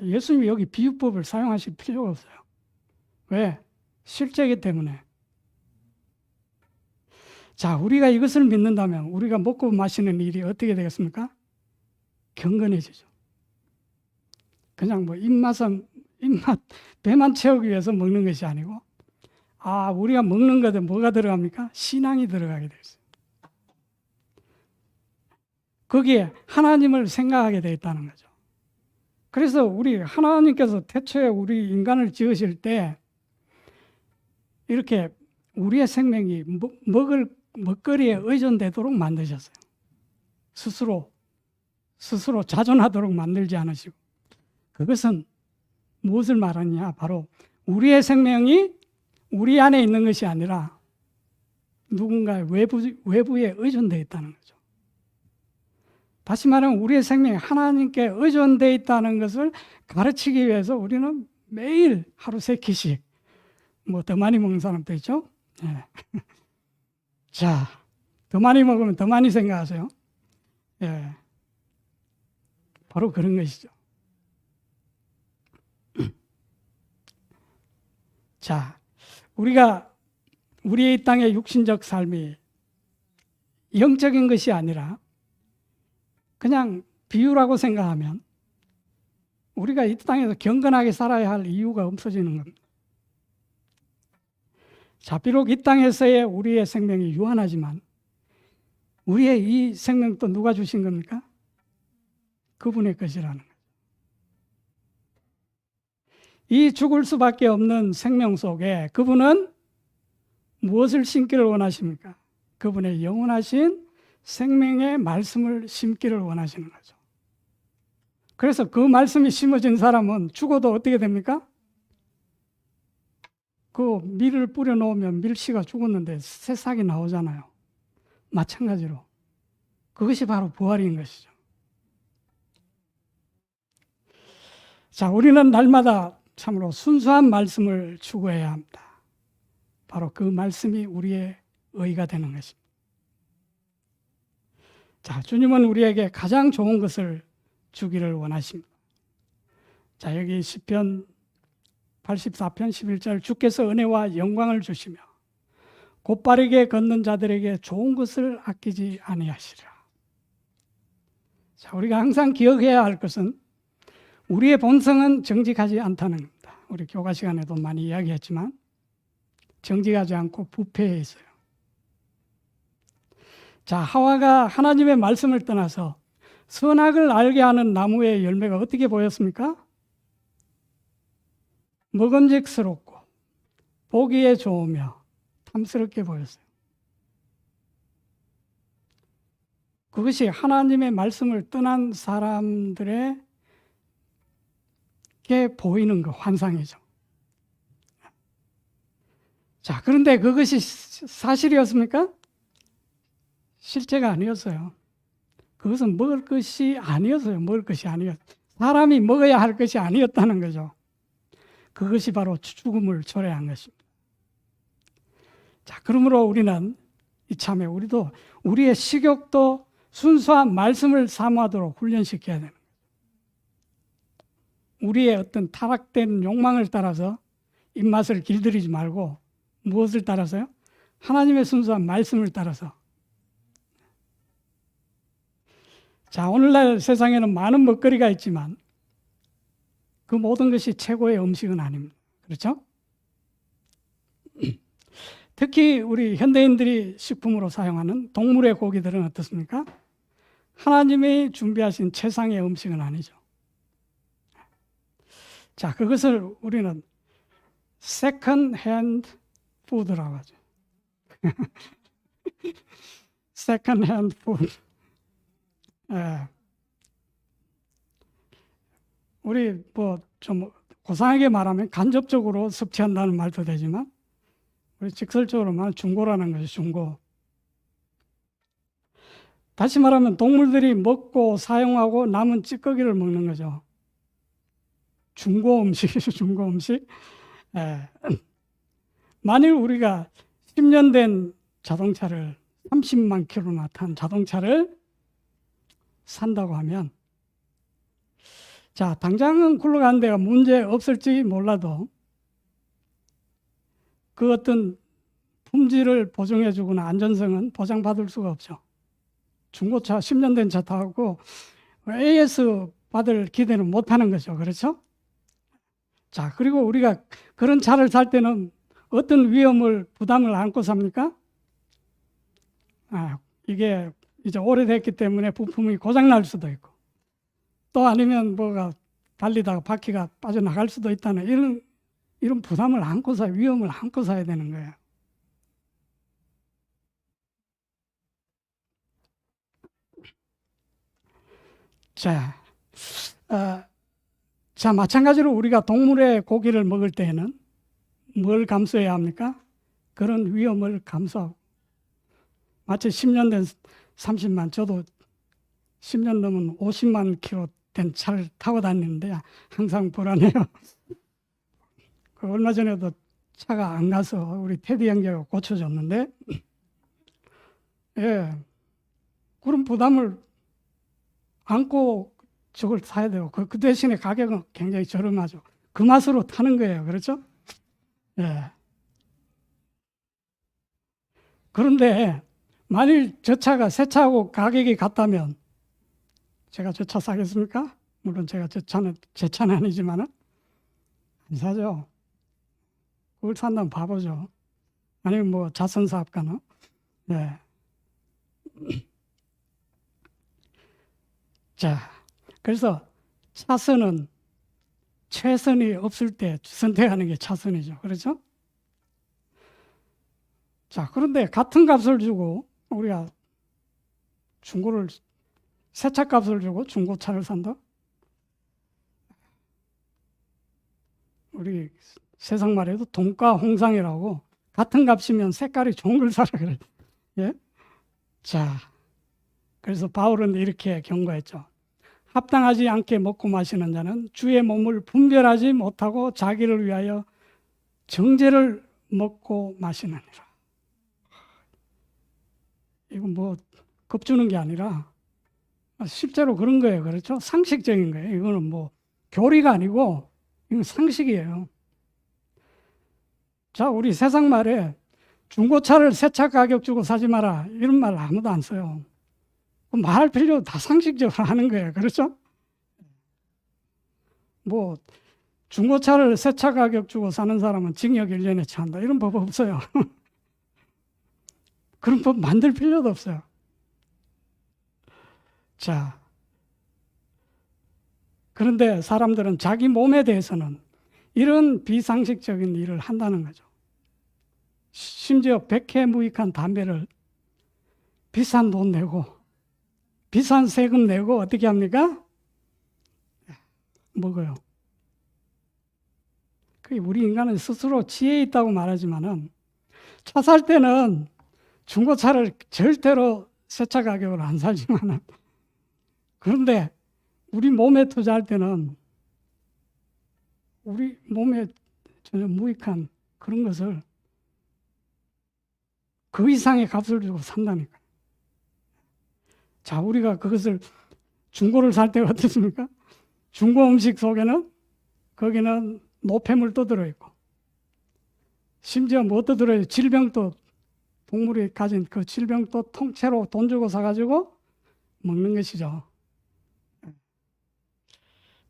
예수님이 여기 비유법을 사용하실 필요가 없어요. 왜? 실제이기 때문에. 자, 우리가 이것을 믿는다면 우리가 먹고 마시는 일이 어떻게 되겠습니까? 경건해지죠. 그냥 뭐 입맛, 배만 채우기 위해서 먹는 것이 아니고, 우리가 먹는 것에 뭐가 들어갑니까? 신앙이 들어가게 되어 있어요. 거기에 하나님을 생각하게 되어 있다는 거죠. 그래서 하나님께서 태초에 우리 인간을 지으실 때 이렇게 우리의 생명이 먹거리에 의존되도록 만드셨어요. 스스로 자존하도록 만들지 않으시고. 그것은 무엇을 말하느냐? 바로 우리의 생명이 우리 안에 있는 것이 아니라 누군가의 외부에 의존되어 있다는 거죠. 다시 말하면 우리의 생명이 하나님께 의존되어 있다는 것을 가르치기 위해서 우리는 매일 하루 3끼씩 더 많이 먹는 사람도 있죠. 네. 자, 더 많이 먹으면 더 많이 생각하세요. 예. 바로 그런 것이죠. 자, 우리의 이 땅의 육신적 삶이 영적인 것이 아니라 그냥 비유라고 생각하면 우리가 이 땅에서 경건하게 살아야 할 이유가 없어지는 겁니다. 자, 비록 이 땅에서의 우리의 생명이 유한하지만 우리의 이 생명도 누가 주신 겁니까? 그분의 것이라는 거죠. 이 죽을 수밖에 없는 생명 속에 그분은 무엇을 심기를 원하십니까? 그분의 영원하신 생명의 말씀을 심기를 원하시는 거죠. 그래서 그 말씀이 심어진 사람은 죽어도 어떻게 됩니까? 그 밀을 뿌려 놓으면 밀씨가 죽었는데 새싹이 나오잖아요. 마찬가지로 그것이 바로 부활인 것이죠. 자, 우리는 날마다 참으로 순수한 말씀을 추구해야 합니다. 바로 그 말씀이 우리의 의가 되는 것입니다. 자, 주님은 우리에게 가장 좋은 것을 주기를 원하십니다. 자, 여기 시편 84편 11절, 주께서 은혜와 영광을 주시며 곧바르게 걷는 자들에게 좋은 것을 아끼지 아니하시리라. 자, 우리가 항상 기억해야 할 것은 우리의 본성은 정직하지 않다는 겁니다. 우리 교과 시간에도 많이 이야기했지만 정직하지 않고 부패해 있어요. 자, 하와가 하나님의 말씀을 떠나서 선악을 알게 하는 나무의 열매가 어떻게 보였습니까? 먹음직스럽고 보기에 좋으며 탐스럽게 보였어요. 그것이 하나님의 말씀을 떠난 사람들에게 보이는 그 환상이죠. 자, 그런데 그것이 사실이었습니까? 실제가 아니었어요. 그것은 먹을 것이 아니었어요. 먹을 것이 아니었어요. 사람이 먹어야 할 것이 아니었다는 거죠. 그것이 바로 죽음을 초래한 것입니다. 자, 그러므로 우리는 이참에 우리도 우리의 식욕도 순수한 말씀을 사모하도록 훈련시켜야 되는 거예요. 우리의 어떤 타락된 욕망을 따라서 입맛을 길들이지 말고 무엇을 따라서요? 하나님의 순수한 말씀을 따라서. 자, 오늘날 세상에는 많은 먹거리가 있지만 그 모든 것이 최고의 음식은 아닙니다. 그렇죠? 특히 우리 현대인들이 식품으로 사용하는 동물의 고기들은 어떻습니까? 하나님이 준비하신 최상의 음식은 아니죠. 자, 그것을 우리는 second hand food라고 하죠. second hand food. 우리 좀 고상하게 말하면 간접적으로 섭취한다는 말도 되지만 우리 직설적으로 말하면 중고라는 것이 중고. 다시 말하면 동물들이 먹고 사용하고 남은 찌꺼기를 먹는 거죠. 중고 음식이죠, 중고 음식. 만일 우리가 10년 된 자동차를 30만 킬로나 탄 자동차를 산다고 하면, 자, 당장은 굴러가는 데가 문제 없을지 몰라도 그 어떤 품질을 보증해 주거나 안전성은 보장받을 수가 없죠. 중고차 10년 된 차 타고 AS 받을 기대는 못 하는 거죠. 그렇죠? 자, 그리고 우리가 그런 차를 살 때는 어떤 위험을 부담을 안고 삽니까? 이게 이제 오래됐기 때문에 부품이 고장 날 수도 있고, 또 아니면 뭐가 달리다가 바퀴가 빠져나갈 수도 있다는 이런 부담을 안고 위험을 안고 사야 되는 거예요. 자, 마찬가지로 우리가 동물의 고기를 먹을 때에는 뭘 감수해야 합니까? 그런 위험을 감수하고. 마치 10년 된 30만, 저도 10년 넘은 50만 킬로 된 차를 타고 다니는데 항상 불안해요. 얼마 전에도 차가 안 가서 우리 테디 형제가 고쳐줬는데, 예, 그런 부담을 안고 저걸 사야 돼요. 그 대신에 가격은 굉장히 저렴하죠. 그 맛으로 타는 거예요. 그렇죠? 예. 그런데 만일 저 차가 새 차하고 가격이 같다면 제가 저 차 사겠습니까? 물론 제가 제 차는 아니지만은 안 사죠. 그걸 산다면 바보죠. 아니면 뭐 자선사업가나. 네. 자, 그래서 차선은 최선이 없을 때 선택하는 게 차선이죠. 그렇죠? 자, 그런데 같은 값을 주고 우리가 새 차 값을 주고 중고차를 산다? 우리 세상 말해도 동가 홍상이라고, 같은 값이면 색깔이 좋은 걸 사라 그래. 예? 자, 그래서 바울은 이렇게 경고했죠. 합당하지 않게 먹고 마시는 자는 주의 몸을 분별하지 못하고 자기를 위하여 정죄를 먹고 마시느니라. 이건 뭐 겁주는 게 아니라 실제로 그런 거예요. 그렇죠? 상식적인 거예요. 이거는 뭐 교리가 아니고 이건 상식이에요. 자, 우리 세상 말에 중고차를 새 차 가격 주고 사지 마라, 이런 말 아무도 안 써요. 말할 필요 다 상식적으로 하는 거예요. 그렇죠? 뭐 중고차를 새 차 가격 주고 사는 사람은 징역 1년에 처한다, 이런 법 없어요. 그런 법 만들 필요도 없어요. 자, 그런데 사람들은 자기 몸에 대해서는 이런 비상식적인 일을 한다는 거죠. 심지어 백해무익한 담배를 비싼 돈 내고 비싼 세금 내고 어떻게 합니까? 먹어요. 우리 인간은 스스로 지혜 있다고 말하지만은 차 살 때는 중고차를 절대로 새 차 가격으로 안 사지만은, 그런데 우리 몸에 투자할 때는 우리 몸에 전혀 무익한 그런 것을 그 이상의 값을 주고 산다니까. 자, 우리가 그것을 중고를 살 때가 어떻습니까? 중고 음식 속에는 거기는 노폐물도 들어있고, 심지어 뭐도 들어요? 질병도, 동물이 가진 그 질병도 통째로 돈 주고 사가지고 먹는 것이죠.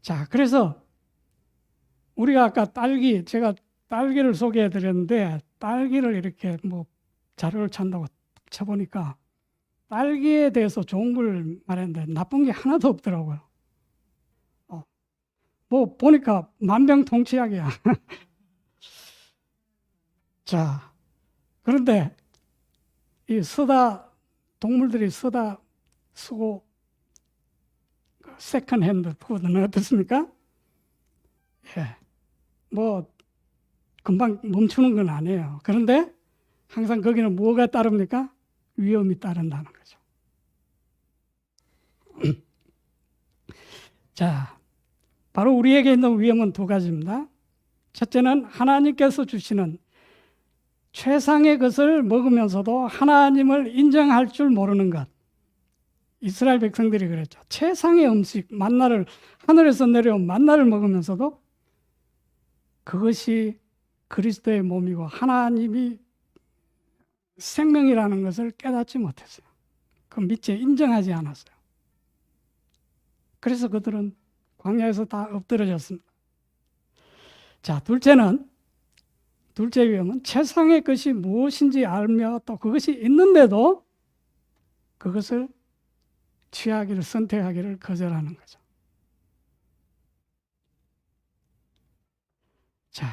자, 그래서 우리가 아까 제가 딸기를 소개해 드렸는데, 딸기를 이렇게 뭐 자료를 찾는다고 쳐보니까 딸기에 대해서 좋은 걸 말했는데 나쁜 게 하나도 없더라고요. 뭐 보니까 만병통치약이야. 자, 그런데 이 동물들이 쓰고 세컨 핸드 푸드는 어떻습니까? 예, 뭐 금방 멈추는 건 아니에요. 그런데 항상 거기는 뭐가 따릅니까? 위험이 따른다는 거죠. 자, 바로 우리에게 있는 위험은 두 가지입니다. 첫째는 하나님께서 주시는 최상의 것을 먹으면서도 하나님을 인정할 줄 모르는 것. 이스라엘 백성들이 그랬죠. 최상의 음식, 만나를, 하늘에서 내려온 만나를 먹으면서도 그것이 그리스도의 몸이고 하나님이 생명이라는 것을 깨닫지 못했어요. 그 믿지 인정하지 않았어요. 그래서 그들은 광야에서 다 엎드러졌습니다. 자, 둘째 위험은 최상의 것이 무엇인지 알며 또 그것이 있는데도 그것을 취하기를, 선택하기를 거절하는 거죠. 자,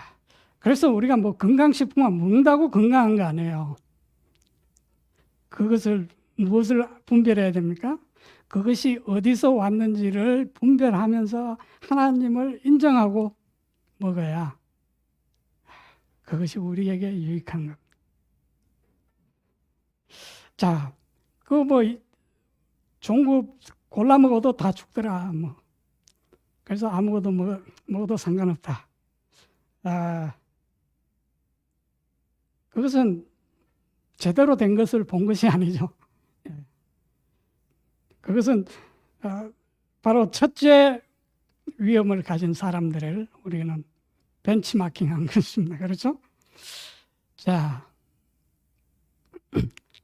그래서 우리가 뭐 건강식품만 먹는다고 건강한 거 아니에요. 그것을 무엇을 분별해야 됩니까? 그것이 어디서 왔는지를 분별하면서 하나님을 인정하고 먹어야 그것이 우리에게 유익한 겁니다. 자, 그 뭐 종국 골라 먹어도 다 죽더라. 뭐 그래서 아무것도 먹어도 상관없다. 그것은 제대로 된 것을 본 것이 아니죠. 그것은 바로 첫째 위험을 가진 사람들을 우리는 벤치마킹한 것입니다. 그렇죠? 자,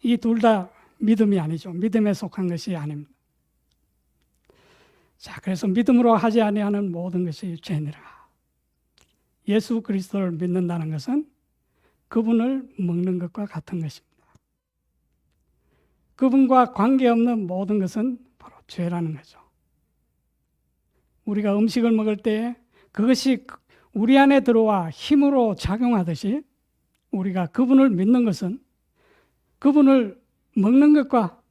이 둘 다 믿음이 아니죠. 믿음에 속한 것이 아닙니다. 자, 그래서 믿음으로 하지 아니하는 모든 것이 죄니라. 예수 그리스도를 믿는다는 것은 그분을 먹는 것과 같은 것입니다. 그분과 관계없는 모든 것은 바로 죄라는 거죠. 우리가 음식을 먹을 때 그것이 우리 안에 들어와 힘으로 작용하듯이 우리가 그분을 믿는 것은 그분을 먹는 것과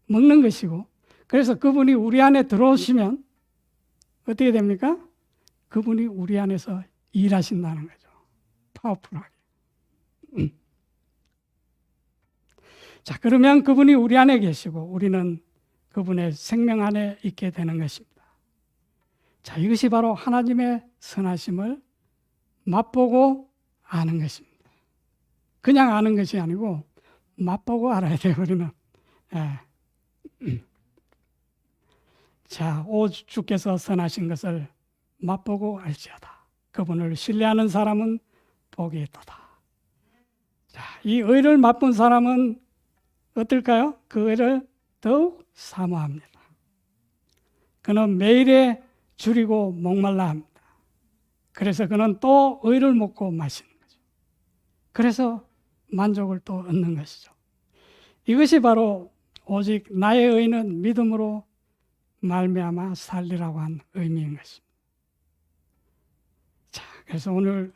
먹는 것이고, 그래서 그분이 우리 안에 들어오시면 어떻게 됩니까? 그분이 우리 안에서 일하신다는 거죠. 파워풀하게. 자, 그러면 그분이 우리 안에 계시고 우리는 그분의 생명 안에 있게 되는 것입니다. 자, 이것이 바로 하나님의 선하심을 맛보고 아는 것입니다. 그냥 아는 것이 아니고 맛보고 알아야 돼요, 우리는. 예. 자, 오 주께서 선하신 것을 맛보고 알지어다. 그분을 신뢰하는 사람은 복이 있도다. 자, 이 의를 맛본 사람은 어떨까요? 그 의를 더욱 사모합니다. 그는 매일에 줄이고 목말라 합니다. 그래서 그는 또 의를 먹고 마시는 거죠. 그래서 만족을 또 얻는 것이죠. 이것이 바로 오직 나의 의는 믿음으로 말미암아 살리라고 한 의미인 것입니다. 자, 그래서 오늘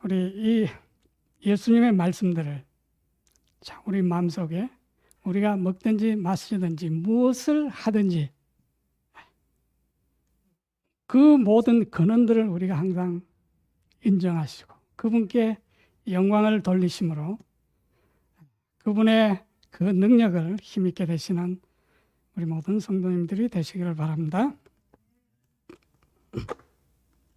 우리 이 예수님의 말씀들을 자, 우리 마음속에 우리가 먹든지 마시든지 무엇을 하든지 그 모든 근원들을 우리가 항상 인정하시고 그분께 영광을 돌리심으로 그분의 그 능력을 힘있게 되시는 우리 모든 성도님들이 되시기를 바랍니다.